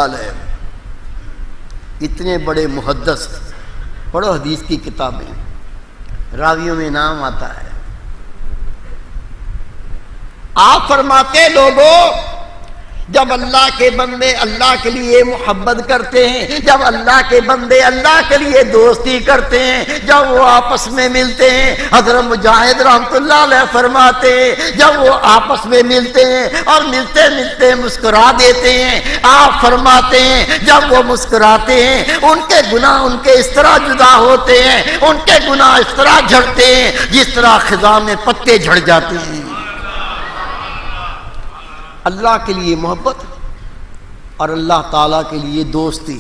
ہے۔ اتنے بڑے محدث، پڑھو حدیث کی کتابیں، راویوں میں نام آتا ہے۔ آپ فرماتے لوگوں، جب اللہ کے بندے اللہ کے لیے محبت کرتے ہیں، جب اللہ کے بندے اللہ کے لیے دوستی کرتے ہیں، جب وہ آپس میں ملتے ہیں، حضرت مجاہد رحمۃ اللہ علیہ فرماتے ہیں جب وہ آپس میں ملتے ہیں اور ملتے ملتے مسکرا دیتے ہیں، آپ فرماتے ہیں جب وہ مسکراتے ہیں ان کے گناہ ان کے اس طرح جدا ہوتے ہیں، ان کے گناہ اس طرح جھڑتے ہیں جس طرح خزاں میں پتے جھڑ جاتے ہیں۔ اللہ کے لیے محبت اور اللہ تعالیٰ کے لیے دوستی۔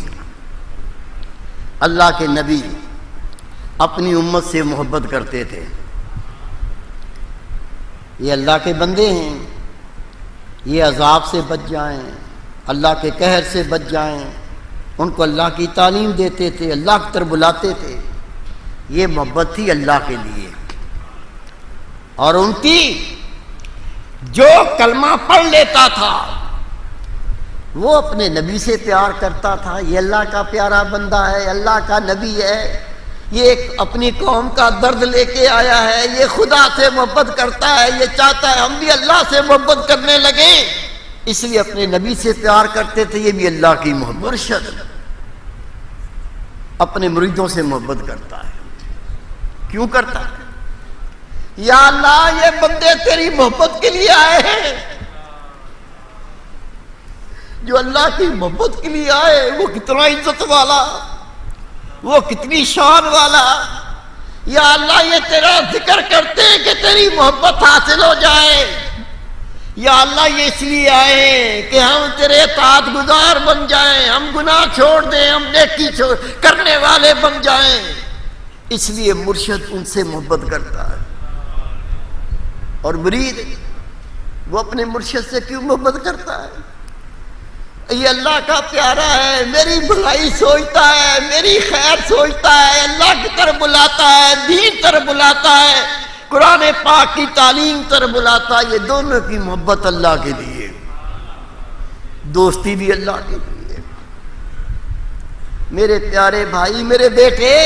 اللہ کے نبی اپنی امت سے محبت کرتے تھے۔ یہ اللہ کے بندے ہیں، یہ عذاب سے بچ جائیں، اللہ کے قہر سے بچ جائیں، ان کو اللہ کی تعلیم دیتے تھے، اللہ کی طرف بلاتے تھے۔ یہ محبت تھی اللہ کے لیے۔ اور ان کی جو کلمہ پڑھ لیتا تھا وہ اپنے نبی سے پیار کرتا تھا۔ یہ اللہ کا پیارا بندہ ہے، اللہ کا نبی ہے، یہ ایک اپنی قوم کا درد لے کے آیا ہے، یہ خدا سے محبت کرتا ہے، یہ چاہتا ہے ہم بھی اللہ سے محبت کرنے لگے، اس لیے اپنے نبی سے پیار کرتے تھے۔ یہ بھی اللہ کی محبت۔ مرشد اپنے مریدوں سے محبت کرتا ہے۔ کیوں کرتا ہے؟ یا اللہ یہ بندے تیری محبت کے لیے آئے ہیں، جو اللہ کی محبت کے لیے آئے وہ کتنا عزت والا، وہ کتنی شان والا۔ یا اللہ یہ تیرا ذکر کرتے ہیں کہ تیری محبت حاصل ہو جائے۔ یا اللہ یہ اس لیے آئے ہیں کہ ہم تیرے اطاعت گزار بن جائیں، ہم گناہ چھوڑ دیں، ہم نیکی کرنے والے بن جائیں۔ اس لیے مرشد ان سے محبت کرتا ہے۔ اور مرید وہ اپنے مرشد سے کیوں محبت کرتا ہے؟ یہ اللہ کا پیارا ہے، میری بھلائی سوچتا ہے، میری خیر سوچتا ہے، اللہ کی طرف بلاتا ہے، دین طرف بلاتا ہے، قرآن پاک کی تعلیم طرف بلاتا ہے۔ یہ دونوں کی محبت اللہ کے لیے، دوستی بھی اللہ کے لیے۔ میرے پیارے بھائی، میرے بیٹے،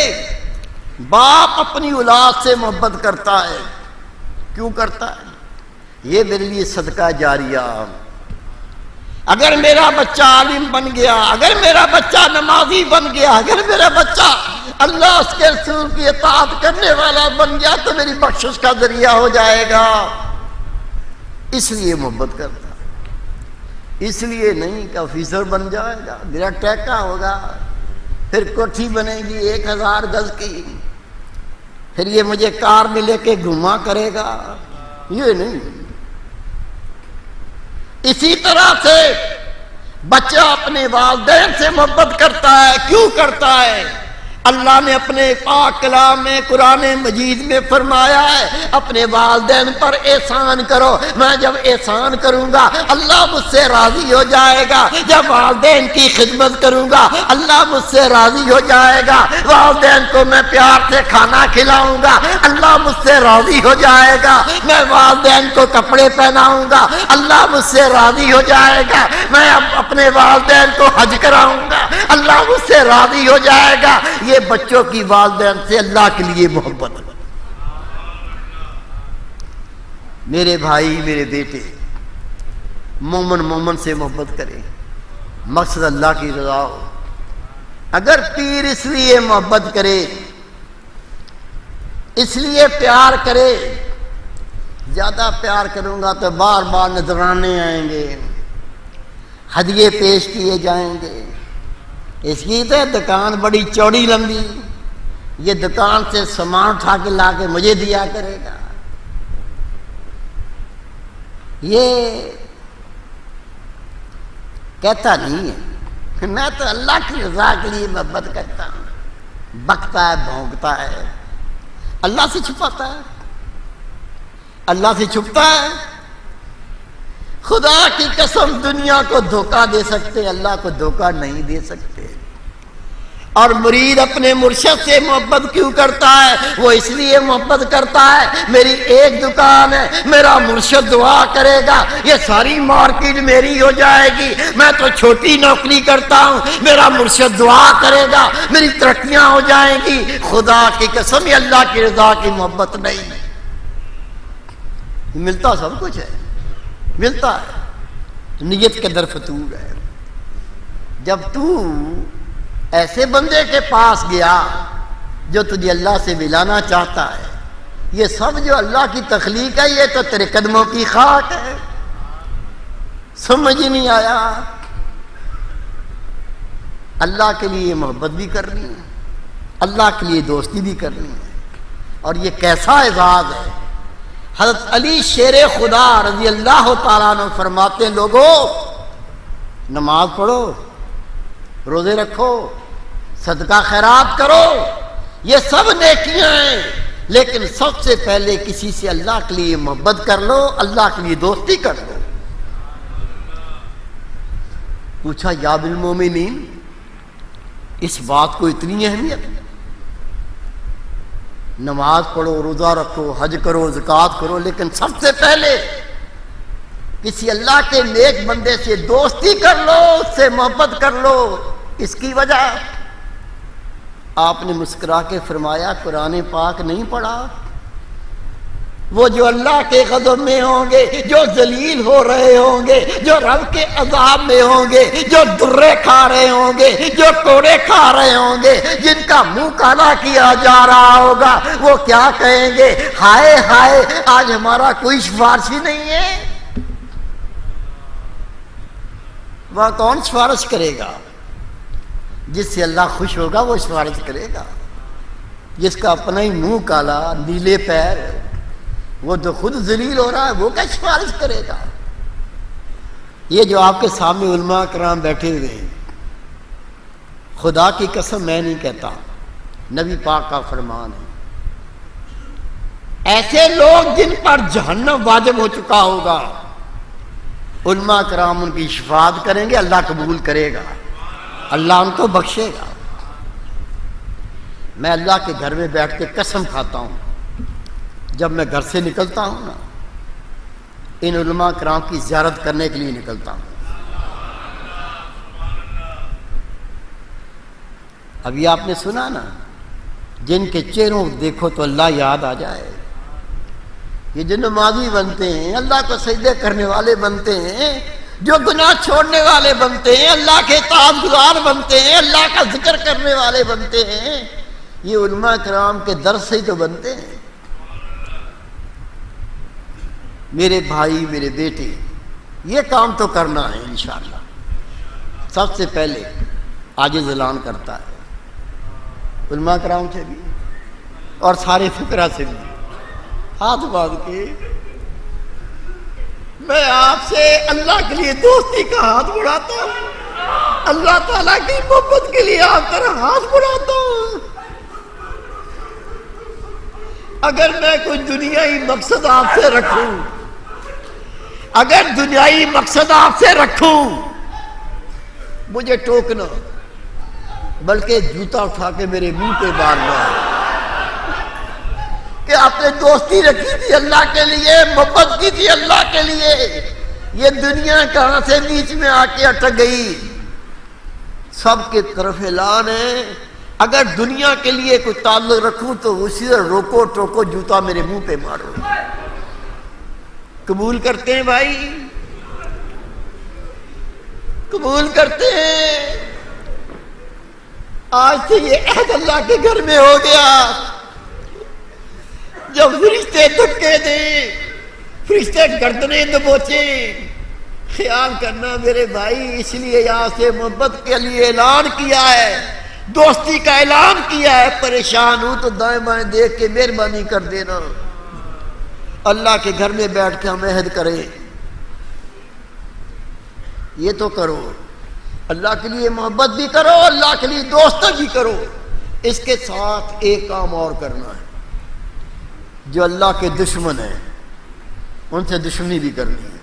باپ اپنی اولاد سے محبت کرتا ہے۔ کیوں کرتا ہے؟ یہ میرے لیے صدقہ جاریہ۔ اگر میرا بچہ عالم بن گیا، اگر میرا بچہ نمازی بن گیا، اگر میرا بچہ اللہ اس کے رسول کی اطاعت کرنے والا بن گیا تو میری بخشش کا ذریعہ ہو جائے گا۔ اس لیے محبت کرتا ہے، اس لیے نہیں کہ آفیسر بن جائے گا، میرا ٹیکا ہوگا، پھر کوٹھی بنے گی 1000 گز کی، پھر یہ مجھے کار میں لے کے گھما کرے گا، یہ نہیں۔ اسی طرح سے بچہ اپنے والدین سے محبت کرتا ہے۔ کیوں کرتا ہے؟ اللہ نے اپنے پاک کلام میں قرآن مجید میں فرمایا ہے اپنے والدین پر احسان کرو، میں جب احسان کروں گا اللہ مجھ سے راضی ہو جائے گا، جب والدین کی خدمت کروں گا اللہ مجھ سے راضی ہو جائے گا، والدین کو میں پیار سے کھانا کھلاؤں گا اللہ مجھ سے راضی ہو جائے گا، میں والدین کو کپڑے پہناؤں گا اللہ مجھ سے راضی ہو جائے گا، میں اپنے والدین کو حج کراؤں گا اللہ مجھ سے راضی ہو جائے گا۔ یہ بچوں کی والدین سے اللہ کے لیے محبت۔ میرے بھائی، میرے بیٹے، مومن سے محبت کرے، مقصد اللہ کی رضا ہو۔ اگر پیر اس لیے محبت کرے، اس لیے پیار کرے، زیادہ پیار کروں گا تو بار بار نذرانے آئیں گے، ہدیے پیش کیے جائیں گے، اس کی تو دکان بڑی چوڑی لمبی، یہ دکان سے سامان اٹھا کے لا کے مجھے دیا کرے گا۔ یہ کہتا نہیں ہے میں تو اللہ کی رضا کے لیے محبت کرتا ہوں، بکتا ہے، بھونکتا ہے، اللہ سے چھپاتا ہے، اللہ سے چھپتا ہے۔ خدا کی قسم دنیا کو دھوکہ دے سکتے، اللہ کو دھوکہ نہیں دے سکتے۔ اور مرید اپنے مرشد سے محبت کیوں کرتا ہے؟ وہ اس لیے محبت کرتا ہے میری ایک دکان ہے، میرا مرشد دعا کرے گا یہ ساری مارکیٹ میری ہو جائے گی، میں تو چھوٹی نوکری کرتا ہوں، میرا مرشد دعا کرے گا میری ترقیاں ہو جائیں گی۔ خدا کی قسم یہ اللہ کی رضا کی محبت نہیں ہے۔ ملتا سب کچھ ہے، ملتا ہے، نیت کے در فتور ہے۔ جب تو ایسے بندے کے پاس گیا جو تجھے اللہ سے ملانا چاہتا ہے، یہ سب جو اللہ کی تخلیق ہے یہ تو تیرے قدموں کی خاک ہے، سمجھ نہیں آیا؟ اللہ کے لیے محبت بھی کرنی ہے، اللہ کے لیے دوستی بھی کرنی ہے، اور یہ کیسا اعزاز ہے۔ حضرت علی شیر خدا رضی اللہ تعالیٰ عنہ فرماتے ہیں لوگوں نماز پڑھو، روزے رکھو، صدقہ خیرات کرو، یہ سب نیکیاں ہیں، لیکن سب سے پہلے کسی سے اللہ کے لیے محبت کر لو، اللہ کے لیے دوستی کر لو۔ پوچھا یا بالمومنین، اس بات کو اتنی اہمیت؟ نماز پڑھو، روزہ رکھو، حج کرو، زکوٰۃ کرو، لیکن سب سے پہلے کسی اللہ کے نیک بندے سے دوستی کر لو، اس سے محبت کر لو۔ اس کی وجہ آپ نے مسکرا کے فرمایا قرآن پاک نہیں پڑھا؟ وہ جو اللہ کے غضب میں ہوں گے، جو ذلیل ہو رہے ہوں گے، جو رب کے عذاب میں ہوں گے، جو درے کھا رہے ہوں گے، جو کوڑے کھا رہے ہوں گے، جن کا منہ کالا کیا جا رہا ہوگا، وہ کیا کہیں گے؟ ہائے ہائے آج ہمارا کوئی سفارشی نہیں ہے۔ وہاں کون سفارش کرے گا؟ جس سے اللہ خوش ہوگا وہ سفارش کرے گا۔ جس کا اپنا ہی منہ کالا، نیلے پیر، وہ تو خود ذلیل ہو رہا ہے، وہ کیا سفارش کرے گا؟ یہ جو آپ کے سامنے علماء کرام بیٹھے ہوئے ہیں، خدا کی قسم میں نہیں کہتا، نبی پاک کا فرمان ہے، ایسے لوگ جن پر جہنم واجب ہو چکا ہوگا، علماء کرام ان کی شفاعت کریں گے، اللہ قبول کرے گا، اللہ ان کو بخشے گا۔ میں اللہ کے گھر میں بیٹھ کے قسم کھاتا ہوں، جب میں گھر سے نکلتا ہوں نا، ان علماء کرام کی زیارت کرنے کے لیے نکلتا ہوں۔ ابھی آپ نے سنا نا، جن کے چہروں کو دیکھو تو اللہ یاد آ جائے۔ یہ جو نمازی بنتے ہیں، اللہ کو سجدے کرنے والے بنتے ہیں، جو گناہ چھوڑنے والے بنتے ہیں، اللہ کے اطاعت گزار بنتے ہیں، اللہ کا ذکر کرنے والے بنتے ہیں، یہ علماء کرام کے درس سے ہی تو بنتے ہیں۔ میرے بھائی، میرے بیٹے، یہ کام تو کرنا ہے انشاءاللہ۔ سب سے پہلے عاجز اعلان کرتا ہے علماء کرام سے بھی اور سارے فقراء سے بھی، ہاتھ باندھ کے میں آپ سے اللہ کے لیے دوستی کا ہاتھ بڑھاتا ہوں، اللہ تعالیٰ کی محبت کے لیے آپ طرح ہاتھ بڑھاتا ہوں۔ اگر میں کوئی دنیائی مقصد آپ سے رکھوں، اگر دنیائی مقصد آپ سے رکھوں، مجھے ٹوکنا، بلکہ جوتا اٹھا کے میرے منہ پہ مارنا کہ آپ نے دوستی رکھی تھی اللہ کے لیے، محبت کی تھی اللہ کے لیے، یہ دنیا کہاں سے بیچ میں آ کے اٹک گئی؟ سب کی طرف اعلان ہے، اگر دنیا کے لیے کوئی تعلق رکھوں تو اسی طرح روکو ٹوکو، جوتا میرے منہ پہ مارو۔ قبول کرتے ہیں بھائی؟ قبول کرتے ہیں؟ آج سے یہ عہد اللہ کے گھر میں ہو گیا، جب فرشتے دھکے دیں، فرشتے گردنیں دبوچیں، خیال کرنا میرے بھائی، اس لیے یہاں سے محبت کے لیے اعلان کیا ہے، دوستی کا اعلان کیا ہے۔ پریشان ہوں تو دائیں بائیں دیکھ کے مہربانی کر دینا۔ اللہ کے گھر میں بیٹھ کے ہم عہد کریں، یہ تو کرو، اللہ کے لیے محبت بھی کرو، اللہ کے لیے دوستی بھی کرو۔ اس کے ساتھ ایک کام اور کرنا ہے، جو اللہ کے دشمن ہیں ان سے دشمنی بھی کرنی ہے۔